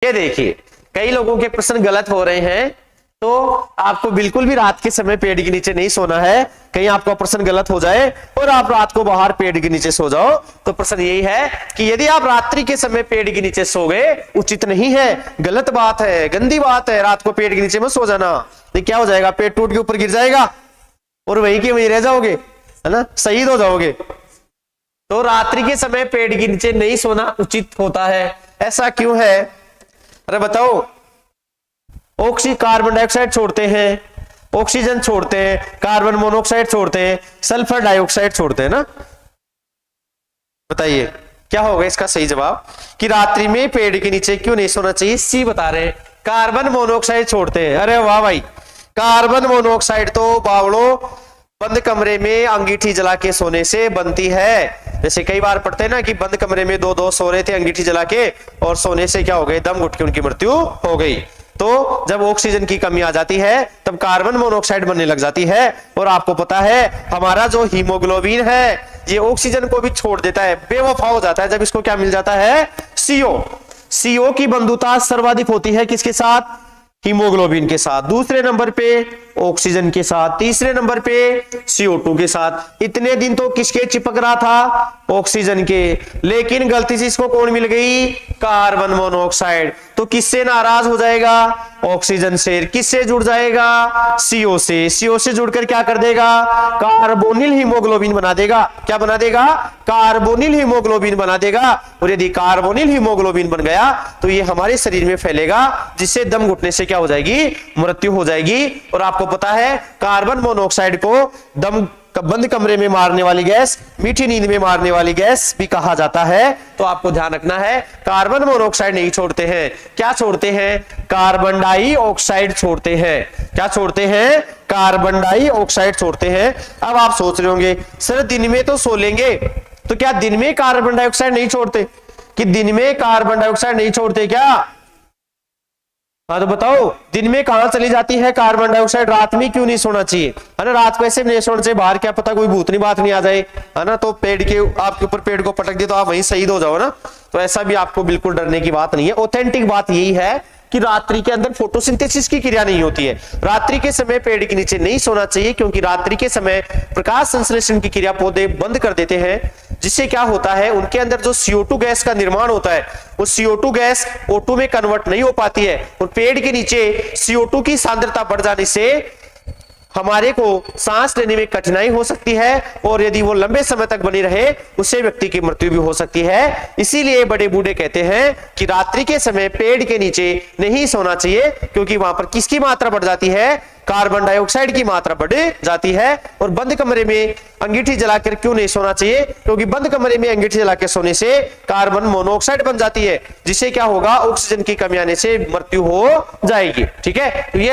ये देखिए कई लोगों के प्रश्न गलत हो रहे हैं, तो आपको बिल्कुल भी रात के समय पेड़ के नीचे नहीं सोना है। कहीं आपका प्रश्न गलत हो जाए और आप रात को बाहर पेड़ के नीचे सो जाओ, तो प्रश्न यही है कि यदि आप रात्रि के समय पेड़ के नीचे सो गए, उचित नहीं है, गलत बात है, गंदी बात है, रात को पेड़ के नीचे मत सो जाना। तो क्या हो जाएगा, पेड़ टूट के ऊपर गिर जाएगा और वहीं के वहीं रह जाओगे, है ना, शहीद हो जाओगे। तो रात्रि के समय पेड़ के नीचे नहीं सोना उचित होता है। ऐसा क्यों है, अरे बताओ। कार्बन डाइऑक्साइड छोड़ते हैं, ऑक्सीजन छोड़ते हैं, कार्बन मोनोऑक्साइड छोड़ते हैं, सल्फर डाइऑक्साइड छोड़ते हैं ना। बताइए क्या होगा इसका सही जवाब कि रात्रि में पेड़ के नीचे क्यों नहीं सोना चाहिए। सी बता रहे हैं, कार्बन मोनोऑक्साइड छोड़ते हैं। अरे वाह भाई, कार्बन मोनोऑक्साइड तो बावड़ो बंद कमरे में अंगीठी जला के सोने से बनती है। जैसे कई बार पढ़ते हैं ना कि बंद कमरे में दो सो रहे थे अंगीठी जला के, और सोने से क्या हो गए, दम घुट के उनकी मृत्यु हो गई। तो जब ऑक्सीजन की कमी आ जाती है तब कार्बन मोनोऑक्साइड बनने लग जाती है। और आपको पता है हमारा जो हीमोग्लोबिन है ये ऑक्सीजन को भी छोड़ देता है, बेवफा हो जाता है जब इसको क्या मिल जाता है, सीओ की बंधुता सर्वाधिक होती है किसके साथ, हीमोग्लोबिन के साथ। दूसरे नंबर पे ऑक्सीजन के साथ, तीसरे नंबर पे CO2 के साथ। इतने दिन तो किसके चिपक रहा था, ऑक्सीजन के, लेकिन गलती से इसको कौन मिल गई, कार्बन मोनोऑक्साइड। तो किससे नाराज हो जाएगा, ऑक्सीजन से। किससे जुड़ जाएगा, CO से। CO से जुड़कर क्या कर देगा, कार्बोनिल हीमोग्लोबिन बना देगा। क्या बना देगा, कार्बोनिल हीमोग्लोबिन बना देगा। और यदि कार्बोनिल हीमोग्लोबिन बन गया तो ये हमारे शरीर में फैलेगा, जिससे दम घुटने से क्या हो जाएगी, मृत्यु हो जाएगी। और आपको पता है कार्बन मोनोऑक्साइड को दम बंद कमरे में मारने वाली गैस, मीठी नींद में मारने वाली गैस भी कहा जाता है। तो आपको ध्यान रखना है, कार्बन मोनोऑक्साइड नहीं छोड़ते हैं। क्या छोड़ते हैं, कार्बन डाइऑक्साइड छोड़ते हैं। क्या छोड़ते हैं, कार्बन डाइऑक्साइड छोड़ते हैं। अब आप सोच रहे होंगे सर दिन में तो सो लेंगे, तो क्या दिन में कार्बन डाइऑक्साइड नहीं छोड़ते, कि दिन में कार्बन डाइऑक्साइड नहीं छोड़ते क्या। हाँ तो बताओ दिन में कहां चली जाती है कार्बन डाइऑक्साइड, रात में क्यों नहीं सोना चाहिए, है ना। रात को ऐसे नहीं सोना चाहिए, बाहर क्या पता कोई भूतनी बात नहीं आ जाए, है ना। तो पेड़ के आपके ऊपर पेड़ को पटक दे तो आप वहीं शहीद हो जाओ ना। तो ऐसा भी आपको बिल्कुल डरने की बात नहीं है। ऑथेंटिक बात यही है कि रात्रि के अंदर फोटोसिंथेसिस की क्रिया नहीं होती है। रात्रि के समय पेड़ के नीचे नहीं सोना चाहिए, क्योंकि रात्रि के समय प्रकाश संश्लेषण की क्रिया पौधे बंद कर देते हैं, जिससे क्या होता है उनके अंदर जो CO2 गैस का निर्माण होता है, वो CO2 गैस O2 में कन्वर्ट नहीं हो पाती है। और पेड़ के नीचे CO2 की सांद्रता बढ़ जाने से हमारे को सांस लेने में कठिनाई हो सकती है, और यदि वो लंबे समय तक बनी रहे उससे व्यक्ति की मृत्यु भी हो सकती है। इसीलिए बड़े बूढ़े कहते हैं कि रात्रि के समय पेड़ के नीचे नहीं सोना चाहिए, क्योंकि वहां पर किसकी मात्रा बढ़ जाती है, कार्बन डाइऑक्साइड की मात्रा बढ़ जाती है। और बंद कमरे में अंगीठी जलाकर क्यों नहीं सोना चाहिए, क्योंकि बंद कमरे में अंगीठी जलाकर सोने से कार्बन मोनोऑक्साइड बन जाती है, जिससे क्या होगा, ऑक्सीजन की कमी आने से मृत्यु हो जाएगी। ठीक है, तो ये